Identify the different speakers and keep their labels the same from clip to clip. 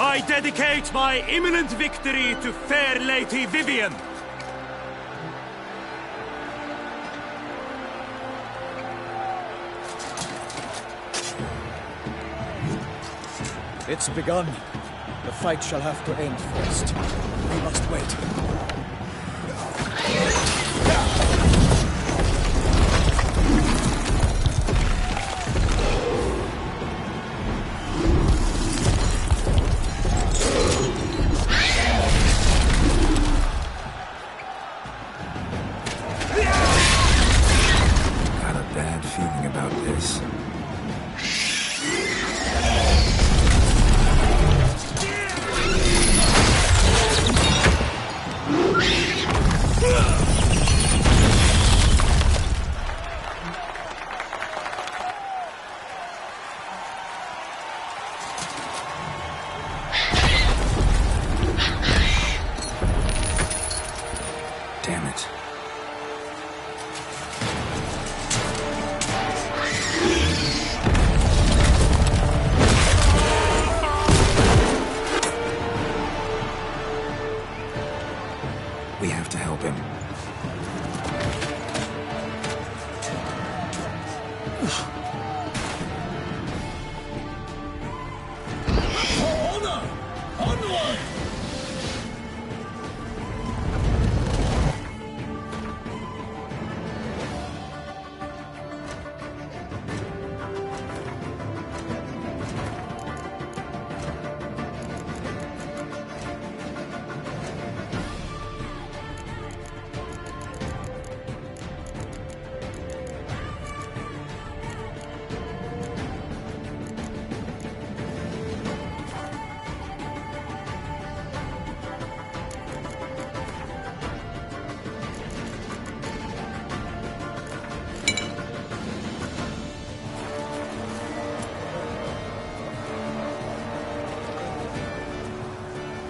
Speaker 1: I dedicate my imminent victory to fair Lady Vivian.
Speaker 2: It's begun. The fight shall have to end first. We must wait.
Speaker 3: Got a bad feeling about this. Damn it. We have to help him.
Speaker 2: Honor! Onward!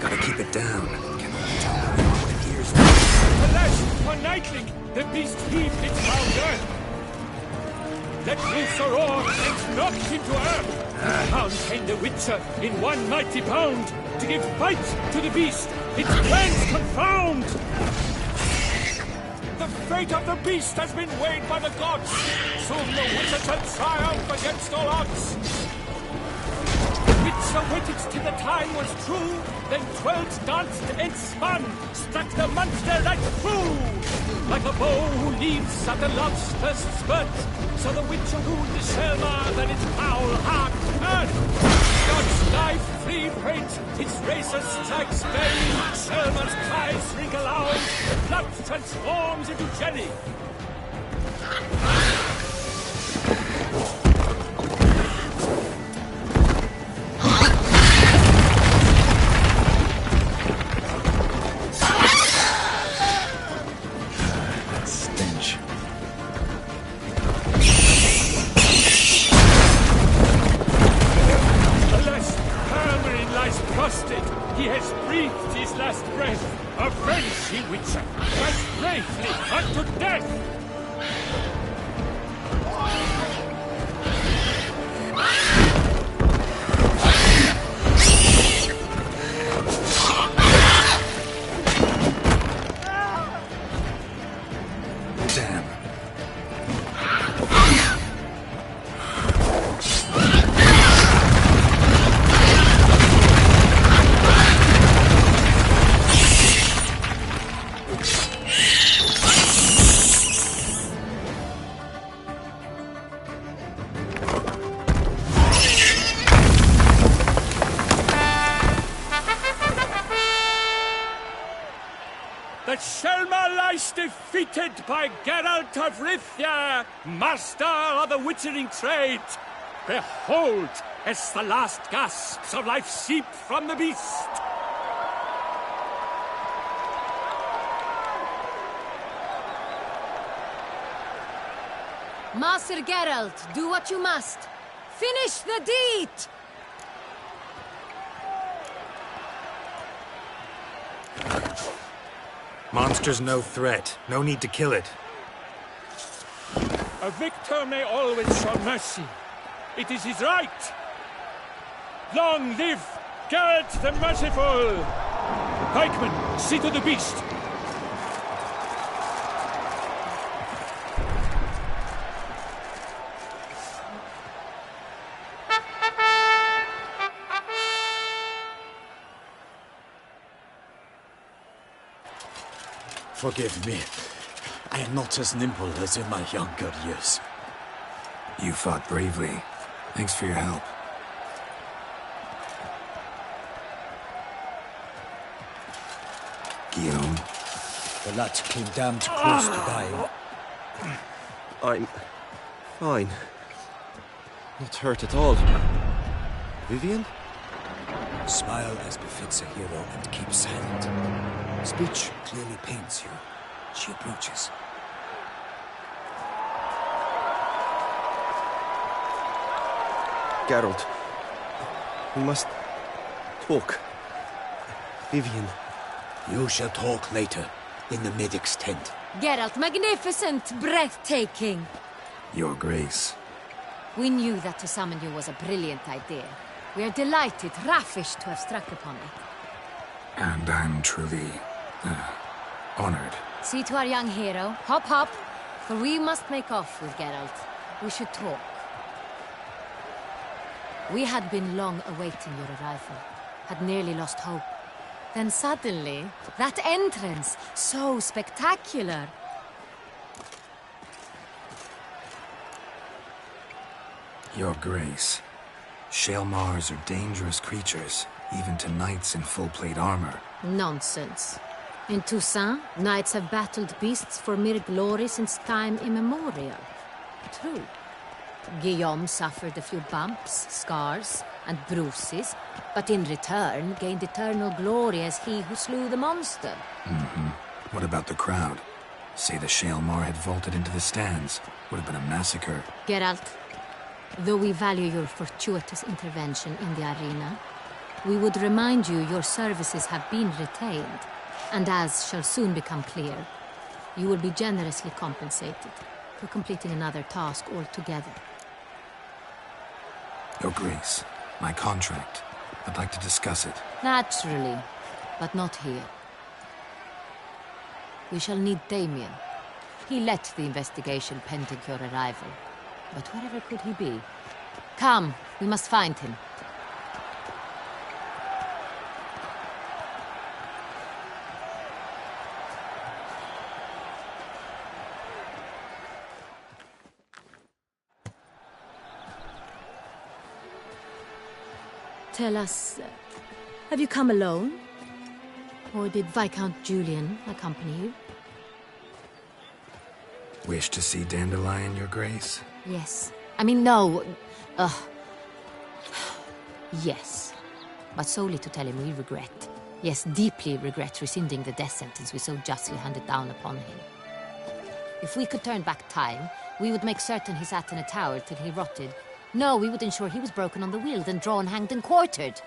Speaker 3: Gotta keep it down.
Speaker 1: Alas, for Nightling, the beast heaved its foul earth. Let loose a roar and knocked him to earth. Down came the Witcher in one mighty bound to give fight to the beast, its plans confound. The fate of the beast has been weighed by the gods. Soon the Witcher shall triumph against all odds. Witcher waited till the time was true, then twirled, danced, and spun, struck the monster right through. Like a bow who leaves at the love's first spurt, so the Witcher ruled the Selma, then its foul heart hurt. God's life free fate, its razor strikes vein, Selma's cries ring aloud, blood transforms into jelly. He has breathed his last breath. Avenge, ye Witcher! Fight bravely unto death! The Selma lies defeated by Geralt of Rithia, master of the witchering trade. Behold, as the last gasps of life seep from the beast.
Speaker 4: Master Geralt, do what you must. Finish the deed!
Speaker 3: Monster's no threat. No need to kill it.
Speaker 1: A victor may always show mercy. It is his right. Long live Garrett the Merciful! Pikeman, see to the beast!
Speaker 2: Forgive me. I am not as nimble as in my younger years.
Speaker 3: You fought bravely. Thanks for your help. Guillaume?
Speaker 2: The lad came damned close to dying.
Speaker 5: I'm fine. Not hurt at all. Vivian?
Speaker 2: Smile as befits a hero and keep silent. Speech clearly pains you. She approaches.
Speaker 5: Geralt. We must talk. Vivian.
Speaker 2: You shall talk later, in the medic's tent.
Speaker 4: Geralt, magnificent, breathtaking.
Speaker 3: Your Grace.
Speaker 4: We knew that to summon you was a brilliant idea. We are delighted, ravished to have struck upon it.
Speaker 3: And I'm truly... honored.
Speaker 4: See to our young hero. Hop, hop. For we must make off with Geralt. We should talk. We had been long awaiting your arrival. Had nearly lost hope. Then suddenly, that entrance, so spectacular.
Speaker 3: Your Grace. Shaelmars are dangerous creatures, even to knights in full-plate armor.
Speaker 4: Nonsense. In Toussaint, knights have battled beasts for mere glory since time immemorial. True. Guillaume suffered a few bumps, scars, and bruises, but in return gained eternal glory as he who slew the monster.
Speaker 3: What about the crowd? Say the Shaelmar had vaulted into the stands. Would have been a massacre.
Speaker 4: Geralt, though we value your fortuitous intervention in the arena, we would remind you your services have been retained, and as shall soon become clear, you will be generously compensated for completing another task altogether.
Speaker 3: Your Grace, my contract. I'd like to discuss it.
Speaker 4: Naturally, but not here. We shall need Damien. He led the investigation pending your arrival. But wherever could he be? Come, we must find him. Tell us, have you come alone? Or did Viscount Julian accompany you?
Speaker 3: Wish to see Dandelion, Your Grace?
Speaker 4: Yes. I mean, no. Yes. But solely to tell him we regret. Yes, deeply regret rescinding the death sentence we so justly handed down upon him. If we could turn back time, we would make certain he sat in a tower till he rotted. No, we would ensure he was broken on the wheel, then drawn, hanged, and quartered.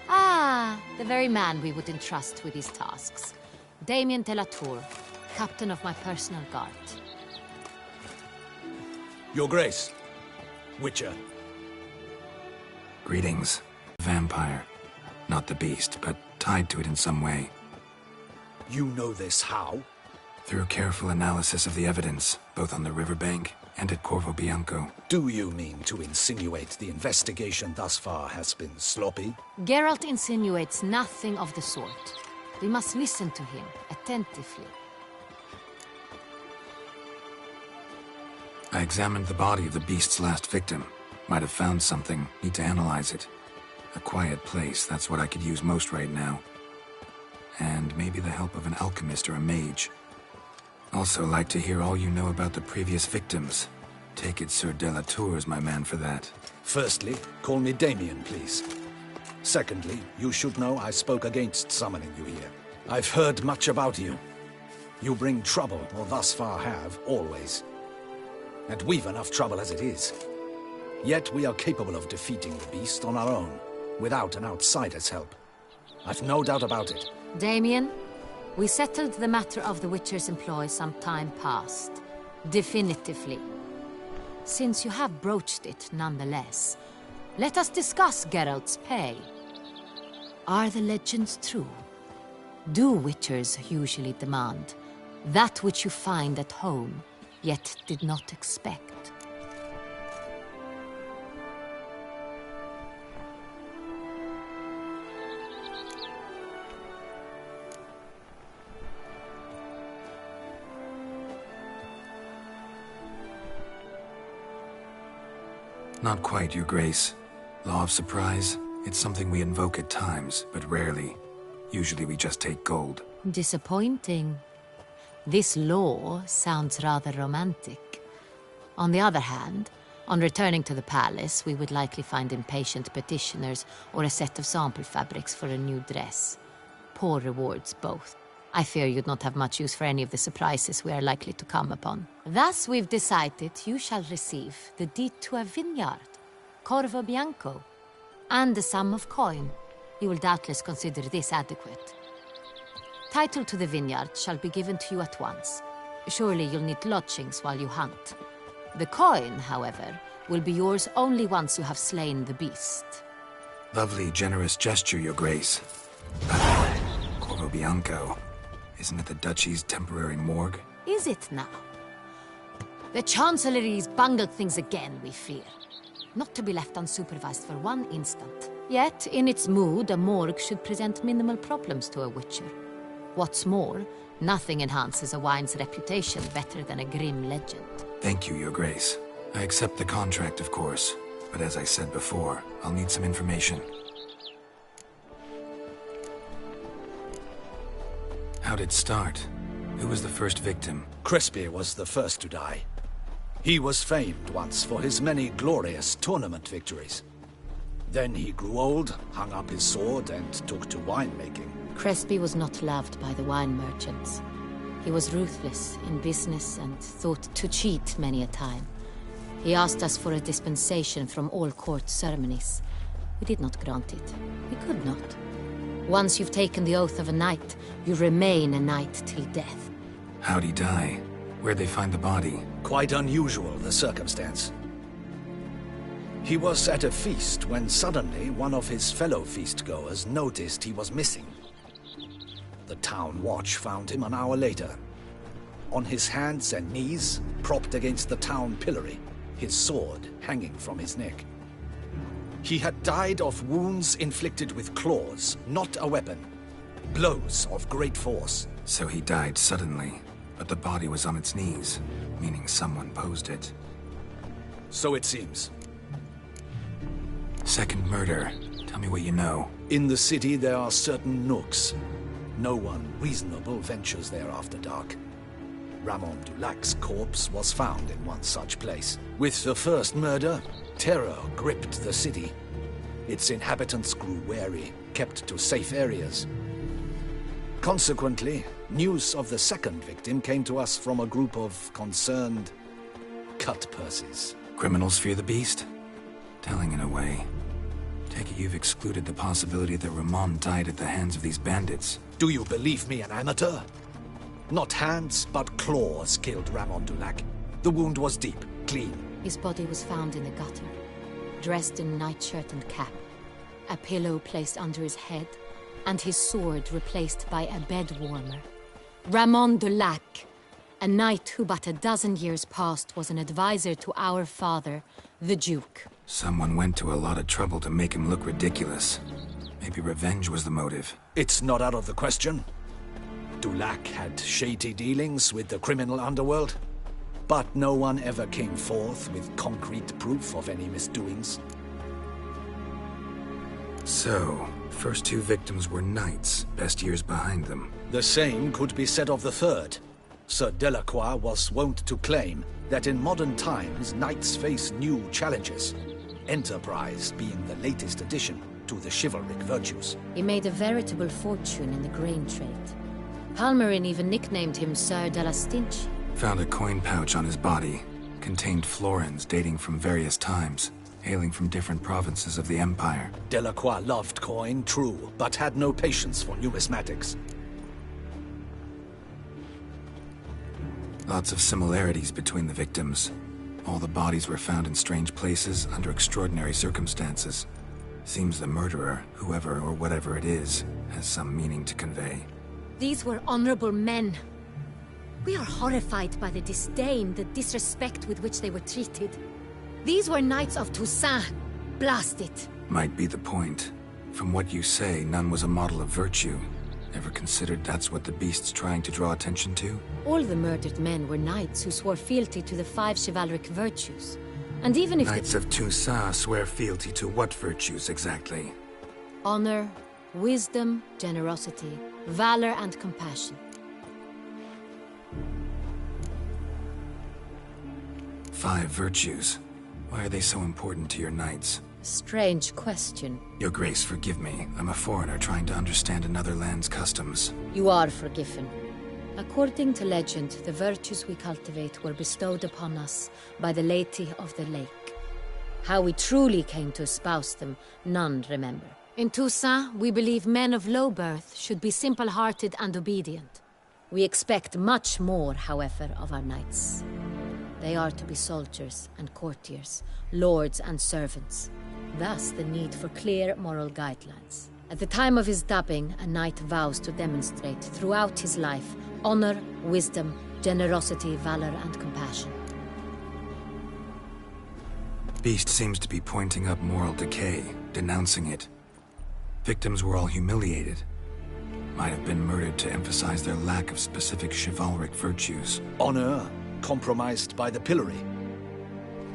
Speaker 4: Ah, the very man we would entrust with these tasks. Damien de la Tour, captain of my personal guard.
Speaker 2: Your Grace. Witcher.
Speaker 3: Greetings. Vampire. Not the beast, but tied to it in some way.
Speaker 2: You know this how?
Speaker 3: Through careful analysis of the evidence, both on the riverbank and at Corvo Bianco.
Speaker 6: Do you mean to insinuate the investigation thus far has been sloppy?
Speaker 4: Geralt insinuates nothing of the sort. We must listen to him attentively.
Speaker 3: I examined the body of the beast's last victim. Might have found something. Need to analyze it. A quiet place, that's what I could use most right now. And maybe the help of an alchemist or a mage. Also like to hear all you know about the previous victims. Take it Sir de la Tour is my man for that.
Speaker 6: Firstly, call me Damien, please. Secondly, you should know I spoke against summoning you here. I've heard much about you. You bring trouble, or thus far have, always. And we've enough trouble as it is. Yet we are capable of defeating the beast on our own, without an outsider's help. I've no doubt about it.
Speaker 4: Damien, we settled the matter of the Witcher's employ some time past. Definitively. Since you have broached it nonetheless, let us discuss Geralt's pay. Are the legends true? Do witchers usually demand that which you find at home, yet did not expect?
Speaker 3: Not quite, Your Grace. Law of surprise, it's something we invoke at times, but rarely. Usually we just take gold.
Speaker 4: Disappointing. This law sounds rather romantic. On the other hand, on returning to the palace, we would likely find impatient petitioners or a set of sample fabrics for a new dress. Poor rewards, both. I fear you'd not have much use for any of the surprises we are likely to come upon. Thus, we've decided you shall receive the deed to a vineyard, Corvo Bianco, and the sum of coin. You will doubtless consider this adequate. Title to the vineyard shall be given to you at once. Surely you'll need lodgings while you hunt. The coin, however, will be yours only once you have slain the beast.
Speaker 3: Lovely, generous gesture, Your Grace. Corvo Bianco. Isn't it the Duchy's temporary morgue?
Speaker 4: Is it now? The Chancellery's bungled things again, we fear. Not to be left unsupervised for one instant. Yet, in its mood, a morgue should present minimal problems to a witcher. What's more, nothing enhances a wine's reputation better than a grim legend.
Speaker 3: Thank you, Your Grace. I accept the contract, of course. But as I said before, I'll need some information. How'd it start? Who was the first victim?
Speaker 6: Crespi was the first to die. He was famed once for his many glorious tournament victories. Then he grew old, hung up his sword, and took to winemaking.
Speaker 4: Crespi was not loved by the wine merchants. He was ruthless in business and thought to cheat many a time. He asked us for a dispensation from all court ceremonies. We did not grant it. We could not. Once you've taken the oath of a knight, you remain a knight till death.
Speaker 3: How'd he die? Where'd they find the body?
Speaker 6: Quite unusual, the circumstance. He was at a feast when suddenly one of his fellow feast-goers noticed he was missing. The town watch found him an hour later. On his hands and knees, propped against the town pillory, his sword hanging from his neck. He had died of wounds inflicted with claws, not a weapon. Blows of great force.
Speaker 3: So he died suddenly, but the body was on its knees, meaning someone posed it.
Speaker 6: So it seems.
Speaker 3: Second murder. Tell me what you know.
Speaker 6: In the city there are certain nooks. No one reasonable ventures there after dark. Ramon Dulac's corpse was found in one such place. With the first murder, terror gripped the city. Its inhabitants grew wary, kept to safe areas. Consequently, news of the second victim came to us from a group of concerned cut-purses.
Speaker 3: Criminals fear the beast? Telling in a way. Take it you've excluded the possibility that Ramon died at the hands of these bandits.
Speaker 6: Do you believe me an amateur? Not hands, but claws killed Ramon Dulac. The wound was deep, clean.
Speaker 4: His body was found in a gutter, dressed in nightshirt and cap, a pillow placed under his head, and his sword replaced by a bed warmer. Ramon Dulac, a knight who but a dozen years past was an advisor to our father, the Duke.
Speaker 3: Someone went to a lot of trouble to make him look ridiculous. Maybe revenge was the motive.
Speaker 6: It's not out of the question. Dulac had shady dealings with the criminal underworld, but no one ever came forth with concrete proof of any misdoings.
Speaker 3: So, first two victims were knights, best years behind them.
Speaker 6: The same could be said of the third. Sir Delacroix was wont to claim that in modern times knights face new challenges, enterprise being the latest addition to the chivalric virtues.
Speaker 4: He made a veritable fortune in the grain trade. Palmerin even nicknamed him Sir de la Stinch.
Speaker 3: Found a coin pouch on his body. Contained florins dating from various times, hailing from different provinces of the Empire.
Speaker 6: Delacroix loved coin, true, but had no patience for numismatics.
Speaker 3: Lots of similarities between the victims. All the bodies were found in strange places under extraordinary circumstances. Seems the murderer, whoever or whatever it is, has some meaning to convey.
Speaker 4: These were honorable men. We are horrified by the disdain, the disrespect with which they were treated. These were Knights of Toussaint. Blast it.
Speaker 3: Might be the point. From what you say, none was a model of virtue. Ever considered that's what the beast's trying to draw attention to?
Speaker 4: All the murdered men were knights who swore fealty to the 5 chivalric virtues. And even if
Speaker 3: Knights of Toussaint swear fealty to what virtues exactly?
Speaker 4: honor, wisdom, generosity, valor, and compassion.
Speaker 3: 5 virtues. Why are they so important to your knights?
Speaker 4: Strange question.
Speaker 3: Your Grace, forgive me. I'm a foreigner trying to understand another land's customs.
Speaker 4: You are forgiven. According to legend, the virtues we cultivate were bestowed upon us by the Lady of the Lake. How we truly came to espouse them, none remember. In Toussaint, we believe men of low birth should be simple-hearted and obedient. We expect much more, however, of our knights. They are to be soldiers and courtiers, lords and servants. Thus, the need for clear moral guidelines. At the time of his dubbing, a knight vows to demonstrate throughout his life honor, wisdom, generosity, valor, and compassion.
Speaker 3: Beast seems to be pointing up moral decay, denouncing it. Victims were all humiliated. Might have been murdered to emphasize their lack of specific chivalric virtues.
Speaker 6: Honor compromised by the pillory.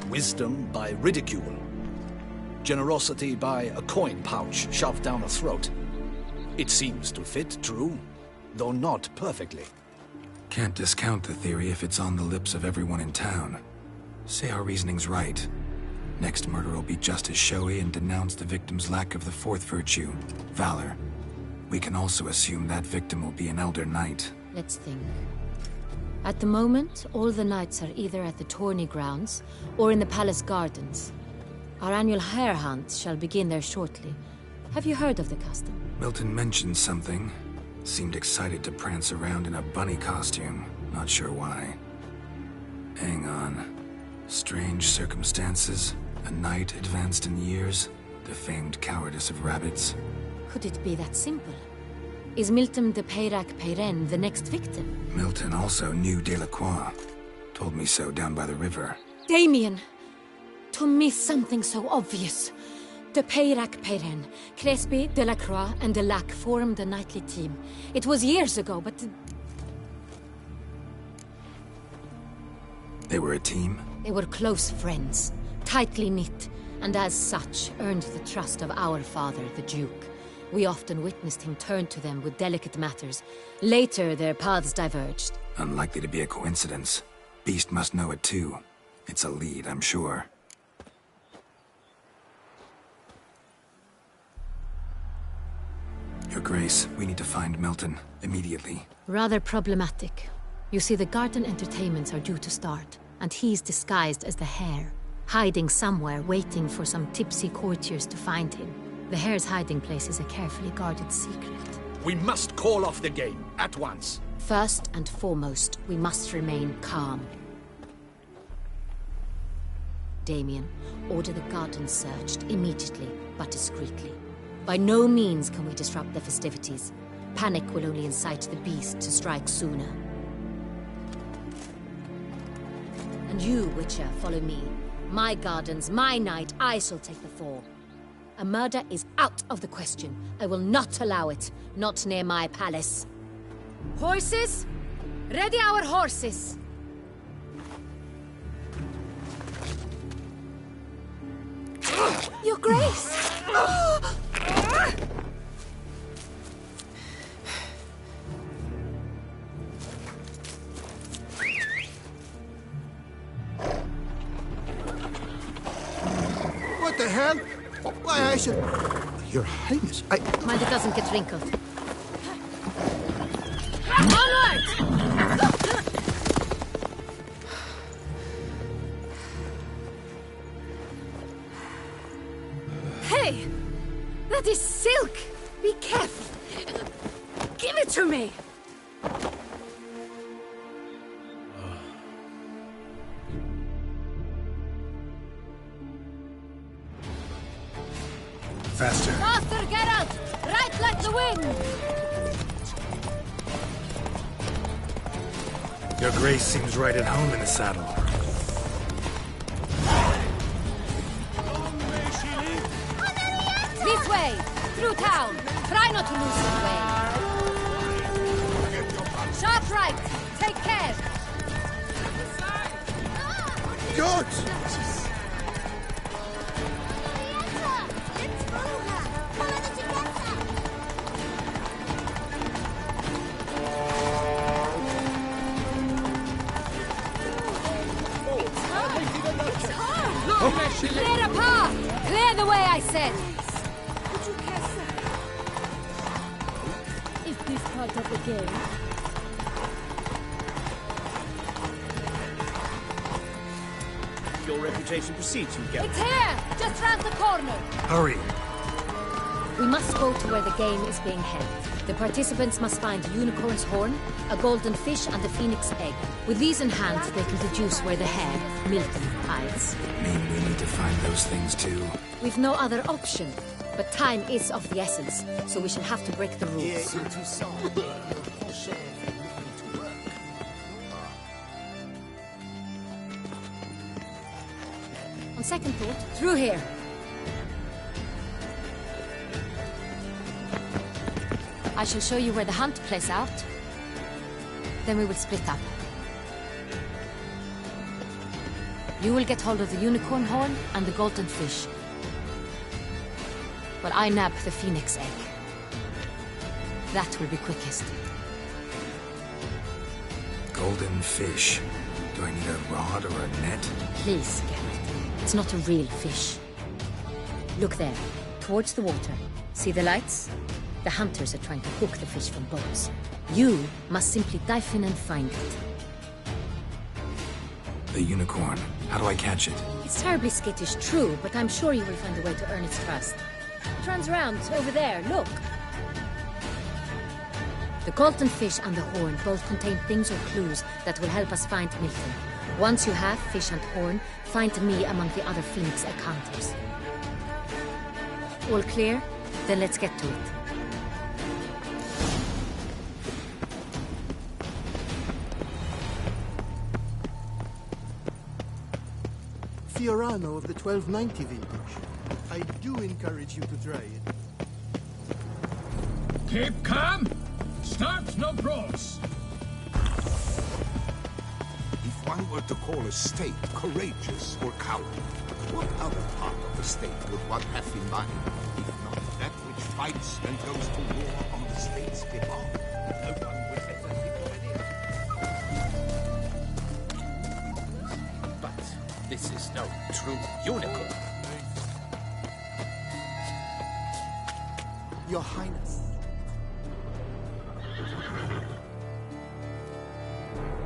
Speaker 6: Wisdom by ridicule. Generosity by a coin pouch shoved down a throat. It seems to fit, true, though not perfectly.
Speaker 3: Can't discount the theory if it's on the lips of everyone in town. Say our reasoning's right. Next murder will be just as showy and denounce the victim's lack of the 4th virtue, valor. We can also assume that victim will be an elder knight.
Speaker 4: Let's think. At the moment, all the knights are either at the tourney grounds or in the palace gardens. Our annual hare hunt shall begin there shortly. Have you heard of the custom?
Speaker 3: Milton mentioned something. Seemed excited to prance around in a bunny costume. Not sure why. Hang on. Strange circumstances. A knight advanced in years. The famed cowardice of rabbits.
Speaker 4: Could it be that simple? Is Milton de Peyrac-Peyren the next victim?
Speaker 3: Milton also knew Delacroix. Told me so down by the river.
Speaker 4: Damien! To miss something so obvious. De Peyrac-Peyren, Crespi, Delacroix, and Delac formed a knightly team. It was years ago, but...
Speaker 3: They were a team?
Speaker 4: They were close friends, tightly knit, and as such earned the trust of our father, the Duke. We often witnessed him turn to them with delicate matters. Later, their paths diverged.
Speaker 3: Unlikely to be a coincidence. Beast must know it too. It's a lead, I'm sure. Your Grace, we need to find Milton, immediately.
Speaker 4: Rather problematic. You see, the garden entertainments are due to start, and he's disguised as the Hare, hiding somewhere, waiting for some tipsy courtiers to find him. The Hare's hiding place is a carefully guarded secret.
Speaker 6: We must call off the game, at once.
Speaker 4: First and foremost, we must remain calm. Damien, order the garden searched immediately, but discreetly. By no means can we disrupt the festivities. Panic will only incite the beast to strike sooner. And you, Witcher, follow me. My gardens, my night, I shall take the fall. A murder is out of the question. I will not allow it. Not near my palace. Horses? Ready our horses! Your Grace!
Speaker 5: What the hell? Why, I should... Your Highness,
Speaker 4: Mind it doesn't get wrinkled. Onward! Hey! That is silk! Be careful! Give it to me!
Speaker 3: Faster.
Speaker 4: Faster, Geralt! Right like the wind!
Speaker 3: Your Grace seems right at home in the saddle.
Speaker 4: This way! Through town! Try not to lose the way! Sharp right! Take care!
Speaker 5: Good!
Speaker 4: Clear a path! Clear the way, I said! Is this part of the game?
Speaker 7: Your reputation precedes you, Geralt.
Speaker 4: It's here! Just round the corner!
Speaker 3: Hurry.
Speaker 4: We must go to where the game is being held. The participants must find a unicorn's horn, a golden fish, and a phoenix egg. With these in hand, they can deduce where the hare, Milton, hides.
Speaker 3: Mean we need to find those things too.
Speaker 4: We've no other option. But time is of the essence, so we shall have to break the rules. On second thought, through here. I shall show you where the hunt plays out. Then we will split up. You will get hold of the unicorn horn and the golden fish. While I nab the phoenix egg. That will be quickest.
Speaker 3: Golden fish. Do I need a rod or a net?
Speaker 4: Please, Geralt. It's not a real fish. Look there, towards the water. See the lights? The hunters are trying to hook the fish from boats. You must simply dive in and find it.
Speaker 3: The unicorn. How do I catch it?
Speaker 4: It's terribly skittish, true, but I'm sure you will find a way to earn its trust. It runs around over there, look. The golden fish and the horn both contain things or clues that will help us find Milton. Once you have fish and horn, find me among the other phoenix egg hunters. All clear? Then let's get to it.
Speaker 5: Fiorano of the 1290 vintage. I do encourage you to try it.
Speaker 1: Keep calm. Start no brawls.
Speaker 8: If one were to call a state courageous or cowardly, what other part of the state would one have in mind, if not that which fights and goes to war on the state's behalf? No one would ever think of any.
Speaker 7: But this is no true unicorn.
Speaker 5: Your Highness.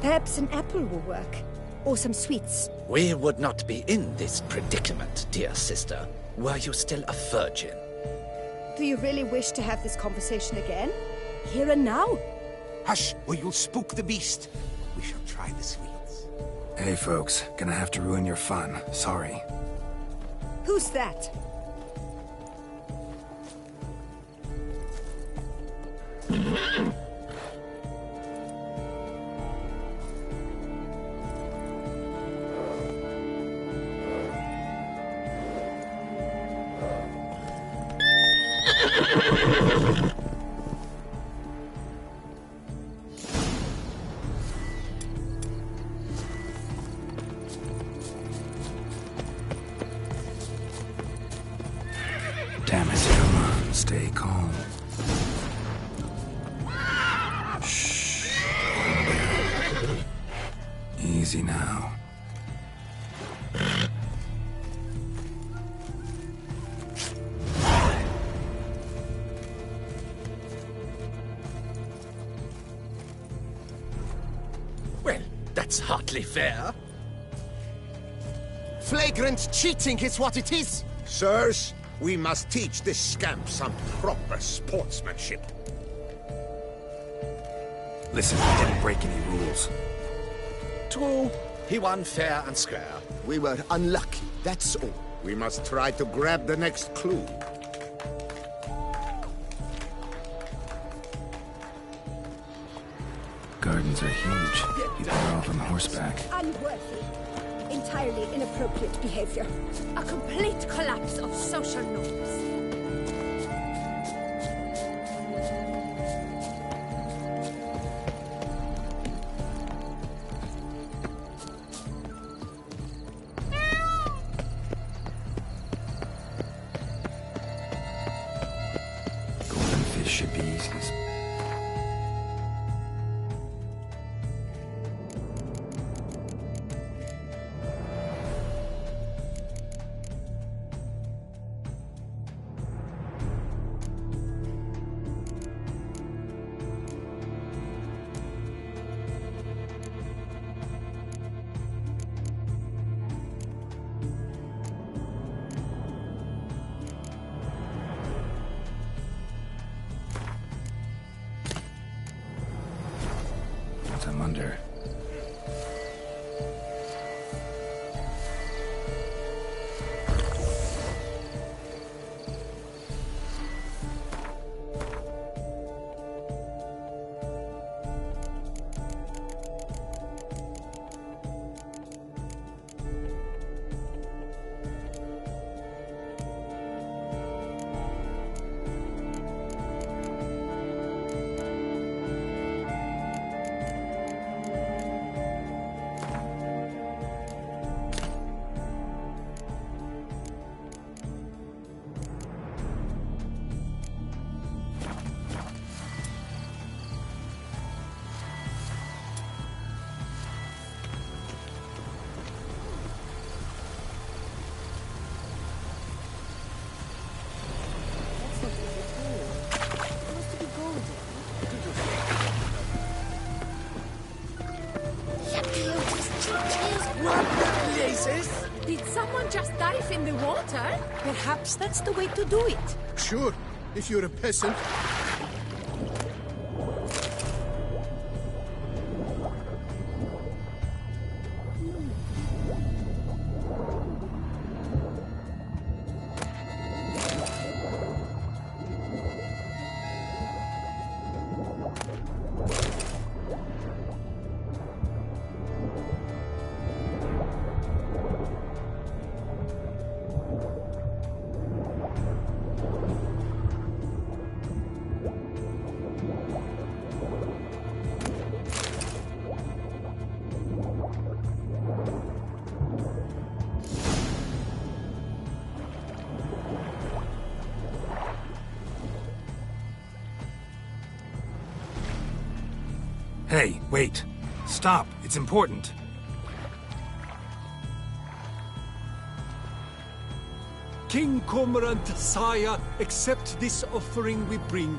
Speaker 9: Perhaps an apple will work. Or some sweets.
Speaker 7: We would not be in this predicament, dear sister, were you still a virgin.
Speaker 9: Do you really wish to have this conversation again? Here and now?
Speaker 8: Hush, or you'll spook the beast. We shall try the sweets.
Speaker 3: Hey folks, gonna have to ruin your fun. Sorry.
Speaker 9: Who's that?
Speaker 3: Damn it, come on, stay calm. Shh. Easy now.
Speaker 7: Well, that's hardly fair.
Speaker 5: Flagrant cheating is what it is!
Speaker 8: Sirs, we must teach this scamp some proper sportsmanship.
Speaker 3: Listen, I didn't break any rules.
Speaker 7: True, he won fair and square.
Speaker 5: We were unlucky, that's all.
Speaker 8: We must try to grab the next clue.
Speaker 3: gardens are huge. You'd better off on horseback.
Speaker 9: Unworthy. Entirely inappropriate behavior.
Speaker 10: A complete collapse of social norms.
Speaker 3: Golden fish should be easy. I'm under.
Speaker 10: Did someone just dive in the water?
Speaker 11: Perhaps that's the way to do it.
Speaker 5: Sure, if you're a peasant.
Speaker 3: Hey, wait. Stop. It's important.
Speaker 1: King Cormorant, sire, accept this offering we bring.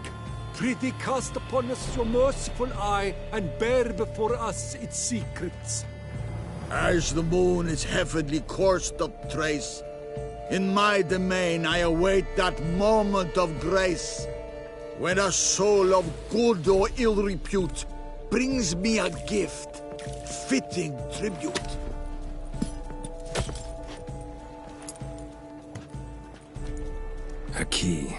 Speaker 1: Prithee cast upon us your merciful eye, and bear before us its secrets.
Speaker 12: As the moon is heavily coursed up trace, in my domain I await that moment of grace, when a soul of good or ill repute brings me a gift, fitting tribute.
Speaker 3: A key.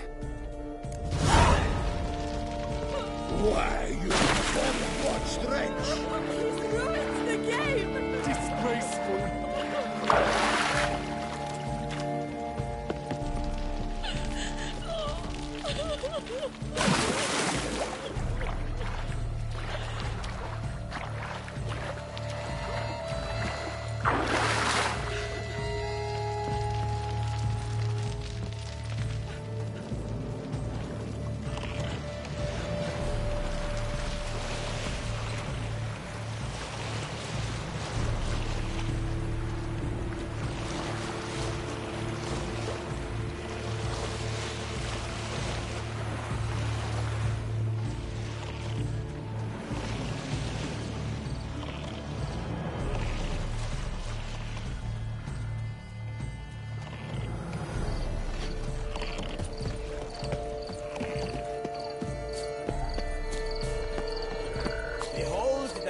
Speaker 12: Why, you somewhat strange.
Speaker 10: He's ruined the game!
Speaker 1: Disgraceful.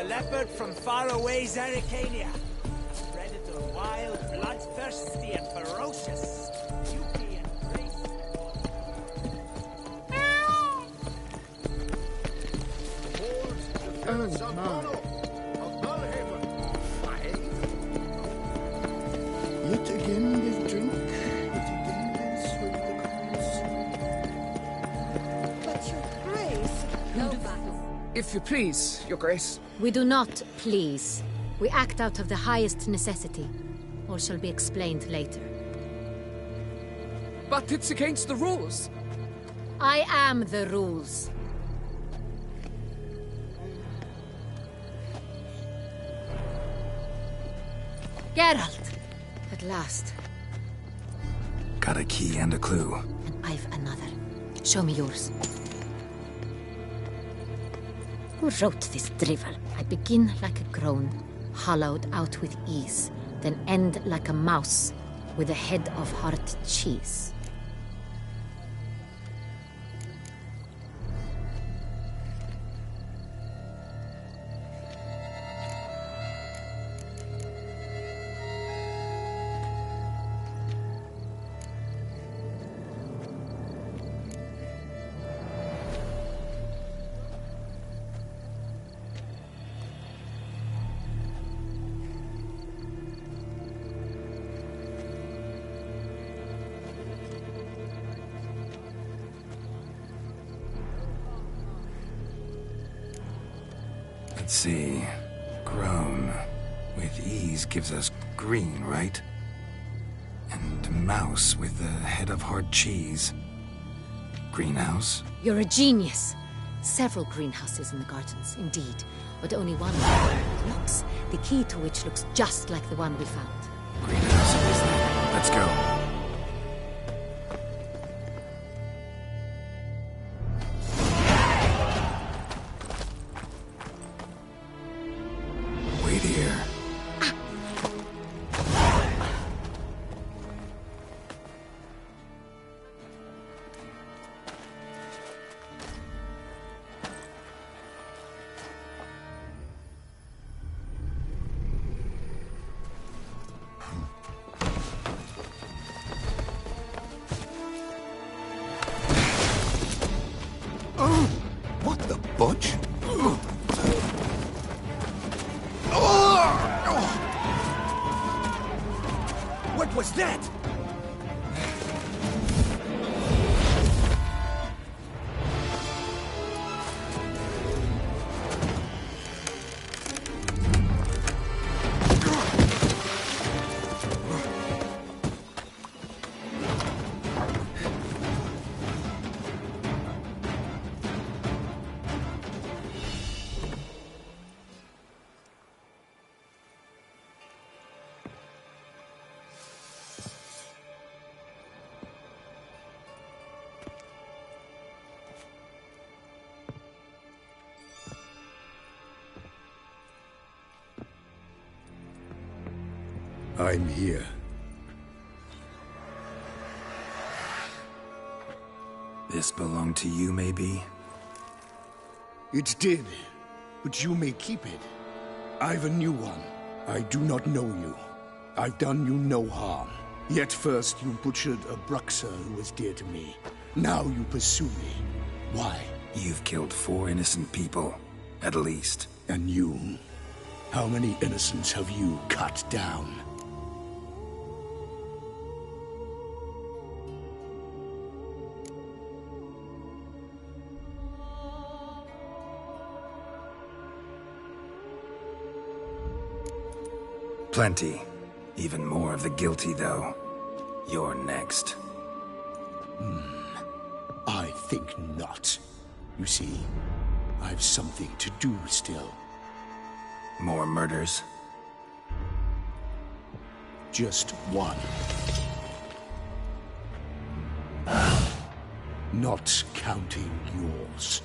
Speaker 13: Leopard from faraway Zerrikania. Predator wild, bloodthirsty, and ferocious. Beauty and grace.
Speaker 5: Oh, man.
Speaker 14: If you please, Your Grace.
Speaker 4: We do not please. We act out of the highest necessity. All shall be explained later.
Speaker 14: But it's against the rules.
Speaker 4: I am the rules. Geralt! At last.
Speaker 3: Got a key and a clue.
Speaker 4: And I've another. Show me yours. Who wrote this drivel? I begin like a groan, hollowed out with ease, then end like a mouse, with a head of hard cheese.
Speaker 3: Let's see. Grown. With ease gives us green, right? And mouse with the head of hard cheese. Greenhouse?
Speaker 4: You're a genius. Several greenhouses in the gardens, indeed. But only one looks, the key to which looks just like the one we found.
Speaker 3: Greenhouse it is then. Let's go. Wait here.
Speaker 8: What the butch?
Speaker 1: What was that?
Speaker 6: I'm here.
Speaker 3: This belonged to you, maybe?
Speaker 15: It did, but you may keep it. I've a new one. I do not know you. I've done you no harm. Yet first you butchered a Bruxer who was dear to me. Now you pursue me. Why?
Speaker 3: You've killed 4 innocent people, at least.
Speaker 15: And you? How many innocents have you cut down?
Speaker 3: Plenty. Even more of the guilty, though. You're next.
Speaker 15: I think not. You see, I've something to do still.
Speaker 3: More murders?
Speaker 15: Just one. Not counting yours.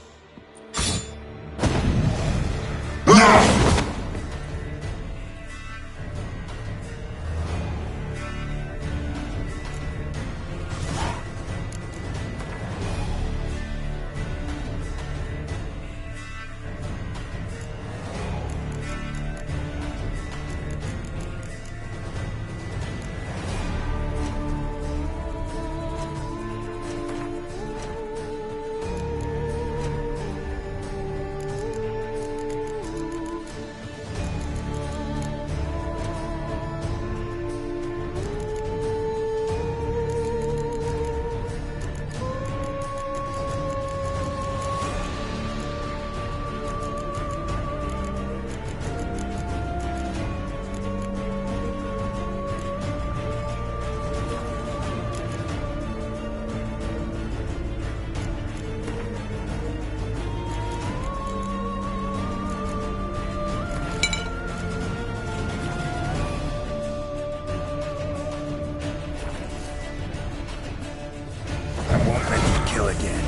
Speaker 3: kill again.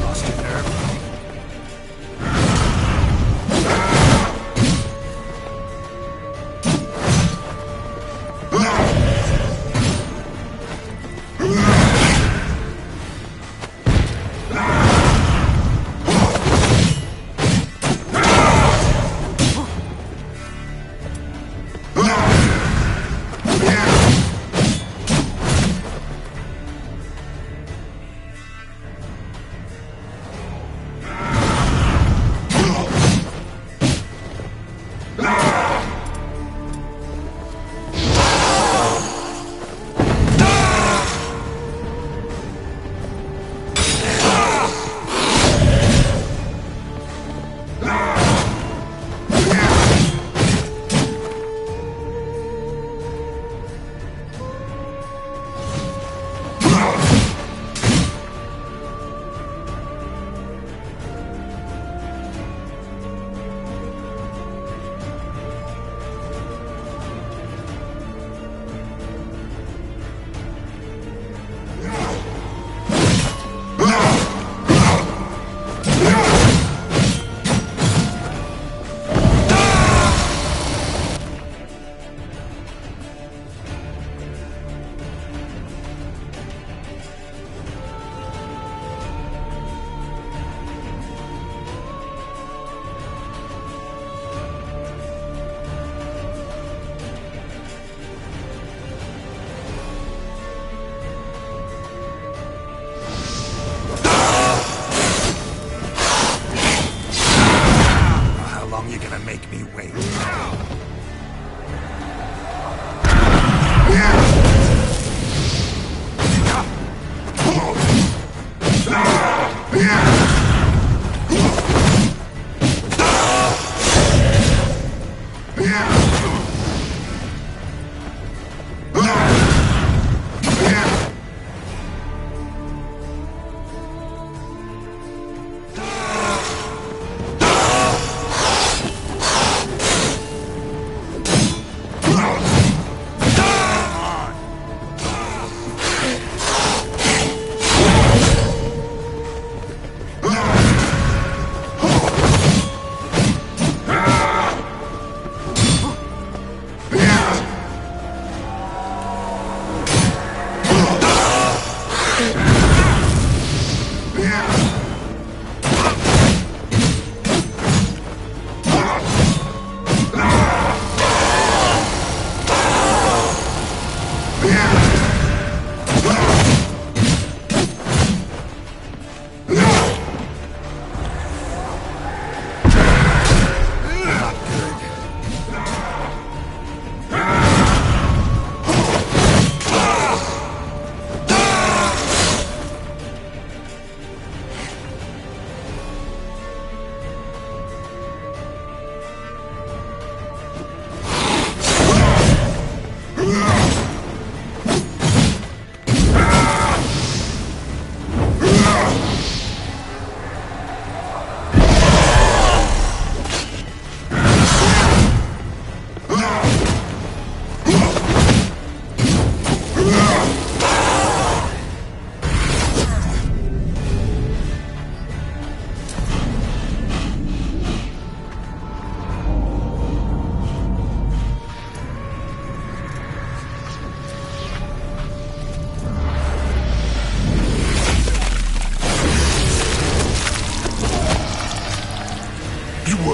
Speaker 3: Lost your nerve? Make me wait.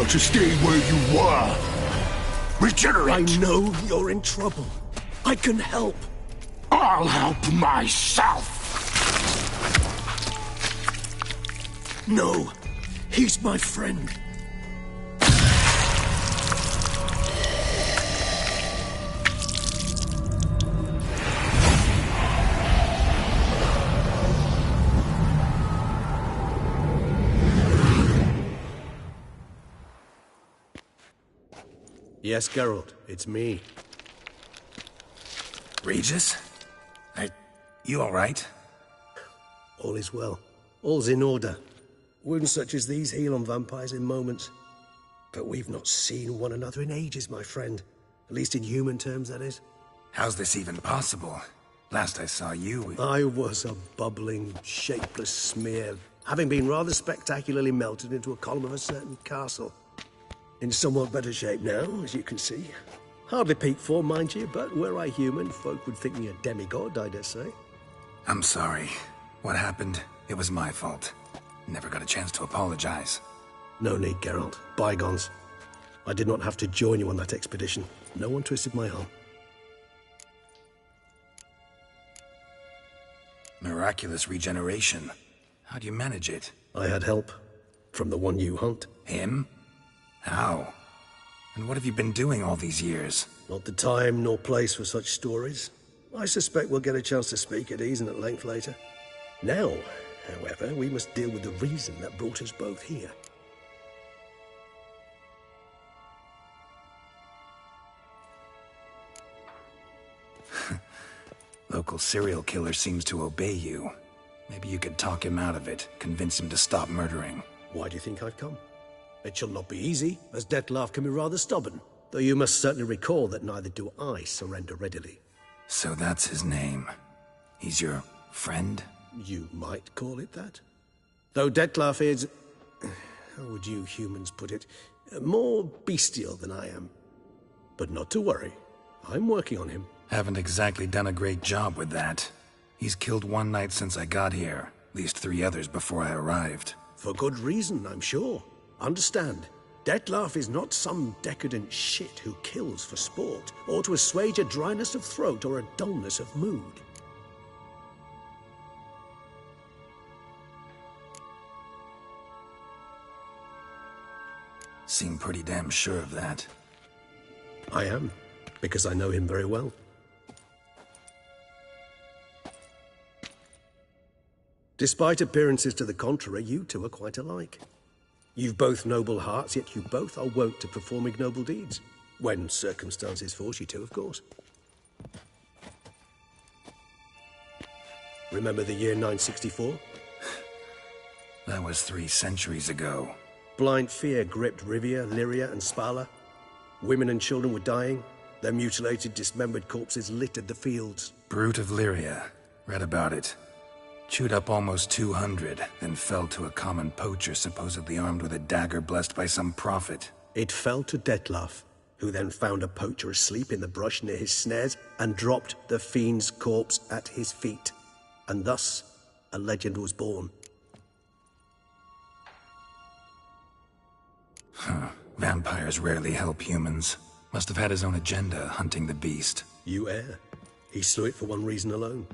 Speaker 15: To stay where you were. Regenerate!
Speaker 1: I know you're in trouble. I can help.
Speaker 15: I'll help myself!
Speaker 1: No, he's my friend.
Speaker 16: Yes, Geralt, it's me.
Speaker 3: Regis? You all right?
Speaker 16: All is well. All's in order. Wounds such as these heal on vampires in moments. But we've not seen one another in ages, my friend. At least in human terms, that is.
Speaker 3: How's this even possible? Last I saw you...
Speaker 16: I was a bubbling, shapeless smear, having been rather spectacularly melted into a column of a certain castle. In somewhat better shape now, as you can see. Hardly peak form, mind you, but were I human, folk would think me a demigod, I dare say.
Speaker 3: I'm sorry. What happened? It was my fault. Never got a chance to apologize.
Speaker 16: No need, Geralt. Bygones. I did not have to join you on that expedition. No one twisted my arm.
Speaker 3: Miraculous regeneration. How do you manage it?
Speaker 16: I had help. From the one you hunt.
Speaker 3: Him? How? And what have you been doing all these years?
Speaker 16: Not the time nor place for such stories. I suspect we'll get a chance to speak at ease and at length later. Now, however, we must deal with the reason that brought us both here.
Speaker 3: Local serial killer seems to obey you. Maybe you could talk him out of it, convince him to stop murdering.
Speaker 16: Why do you think I've come? It shall not be easy, as Dettlaff can be rather stubborn. Though you must certainly recall that neither do I surrender readily.
Speaker 3: So that's his name. He's your friend?
Speaker 16: You might call it that. Though Dettlaff is... how would you humans put it? More bestial than I am. But not to worry. I'm working on him.
Speaker 3: Haven't exactly done a great job with that. He's killed one knight since I got here. At least 3 others before I arrived.
Speaker 16: For good reason, I'm sure. Understand, Dettlaff is not some decadent shit who kills for sport, or to assuage a dryness of throat or a dullness of mood.
Speaker 3: Seem pretty damn sure of that.
Speaker 16: I am, because I know him very well. Despite appearances to the contrary, you two are quite alike. You've both noble hearts, yet you both are wont to perform ignoble deeds. When circumstances force you to, of course. Remember the year 964?
Speaker 3: That was 3 centuries ago.
Speaker 16: Blind fear gripped Rivia, Lyria, and Spala. Women and children were dying. Their mutilated, dismembered corpses littered the fields.
Speaker 3: Brute of Lyria. Read about it. Chewed up almost 200, then fell to a common poacher supposedly armed with a dagger blessed by some prophet.
Speaker 16: It fell to Dettlaff, who then found a poacher asleep in the brush near his snares and dropped the fiend's corpse at his feet. And thus, a legend was born.
Speaker 3: Huh. Vampires rarely help humans. Must have had his own agenda, hunting the beast.
Speaker 16: You err. He slew it for one reason alone.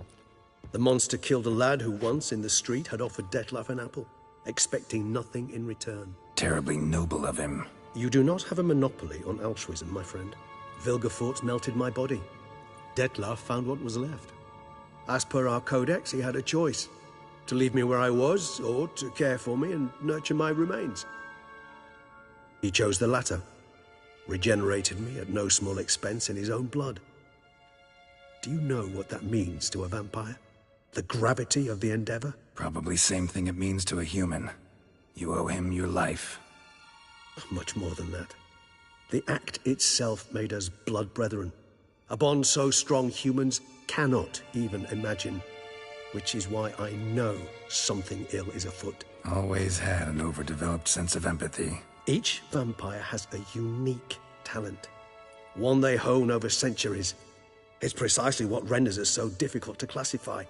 Speaker 16: The monster killed a lad who once, in the street, had offered Dettlaff an apple, expecting nothing in return.
Speaker 3: Terribly noble of him.
Speaker 16: You do not have a monopoly on altruism, my friend. Vilgefortz melted my body. Dettlaff found what was left. As per our codex, he had a choice. To leave me where I was, or to care for me and nurture my remains. He chose the latter. Regenerated me at no small expense in his own blood. Do you know what that means to a vampire? The gravity of the endeavor?
Speaker 3: Probably same thing it means to a human. You owe him your life.
Speaker 16: Much more than that. The act itself made us blood brethren. A bond so strong humans cannot even imagine. Which is why I know something ill is afoot.
Speaker 3: Always had an overdeveloped sense of empathy.
Speaker 16: Each vampire has a unique talent. One they hone over centuries. It's precisely what renders us so difficult to classify.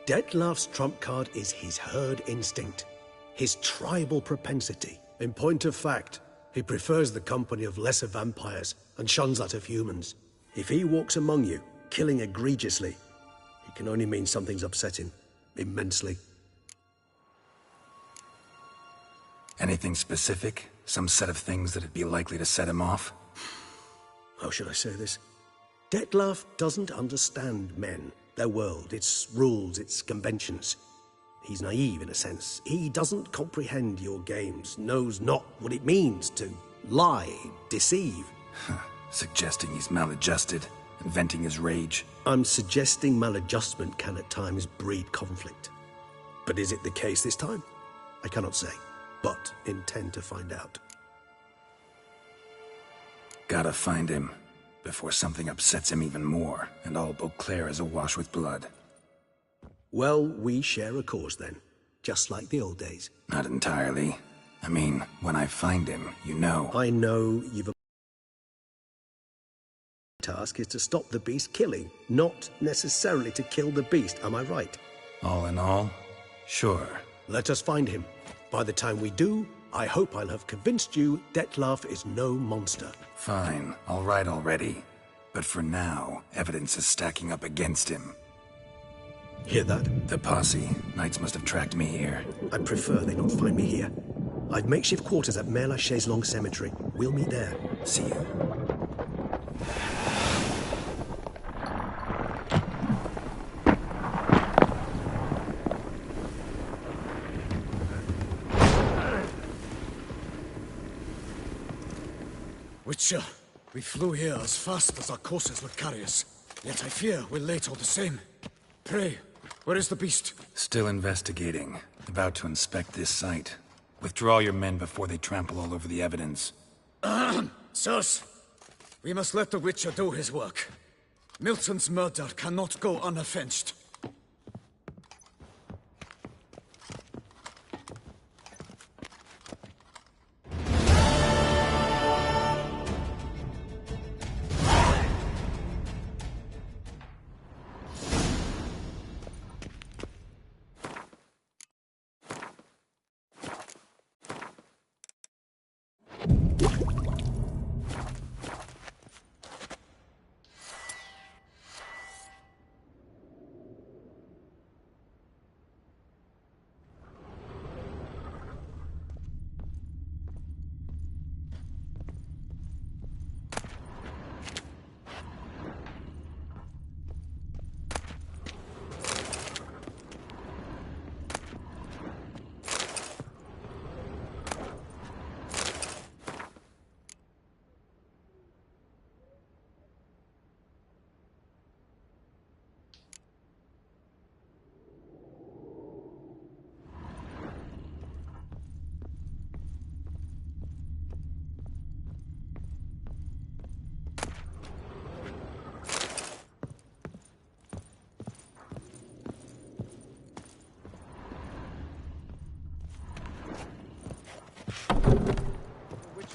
Speaker 16: Dettlaff's trump card is his herd instinct, his tribal propensity. In point of fact, he prefers the company of lesser vampires and shuns that of humans. If he walks among you, killing egregiously, it can only mean something's upset him, immensely.
Speaker 3: Anything specific? Some set of things that'd be likely to set him off?
Speaker 16: How should I say this? Dettlaff doesn't understand men, their world, its rules, its conventions. He's naive in a sense. He doesn't comprehend your games, knows not what it means to lie, deceive.
Speaker 3: Suggesting he's maladjusted, and venting his rage.
Speaker 16: I'm suggesting maladjustment can at times breed conflict. But is it the case this time? I cannot say, but intend to find out.
Speaker 3: Gotta find him before something upsets him even more, and all Beauclair is awash with blood.
Speaker 16: Well, we share a cause then, just like the old days.
Speaker 3: Not entirely. I mean, when I find him, you know.
Speaker 16: I know you've... task is to stop the beast killing, not necessarily to kill the beast, am I right?
Speaker 3: All in all, sure.
Speaker 16: Let us find him. By the time we do, I hope I'll have convinced you Dettlaff is no monster.
Speaker 3: Fine, all right already. But for now, evidence is stacking up against him.
Speaker 16: Hear that?
Speaker 3: The posse. Knights must have tracked me here.
Speaker 16: I prefer they not find me here. I've makeshift quarters at Mère Lachaise Long Cemetery. We'll meet there.
Speaker 3: See you.
Speaker 5: Witcher, we flew here as fast as our courses would carry us. Yet I fear we're late all the same. Pray, where is the beast?
Speaker 3: Still investigating. About to inspect this site. Withdraw your men before they trample all over the evidence.
Speaker 5: Sirs, we must let the Witcher do his work. Milton's murder cannot go unavenged.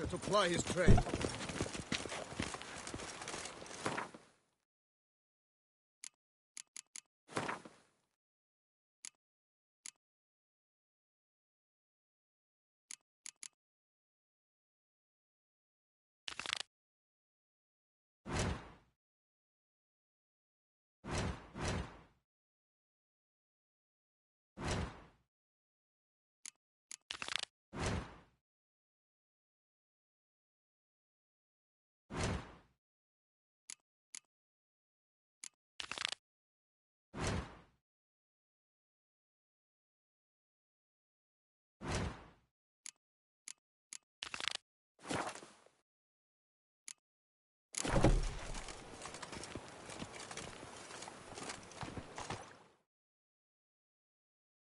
Speaker 5: To ply his trade.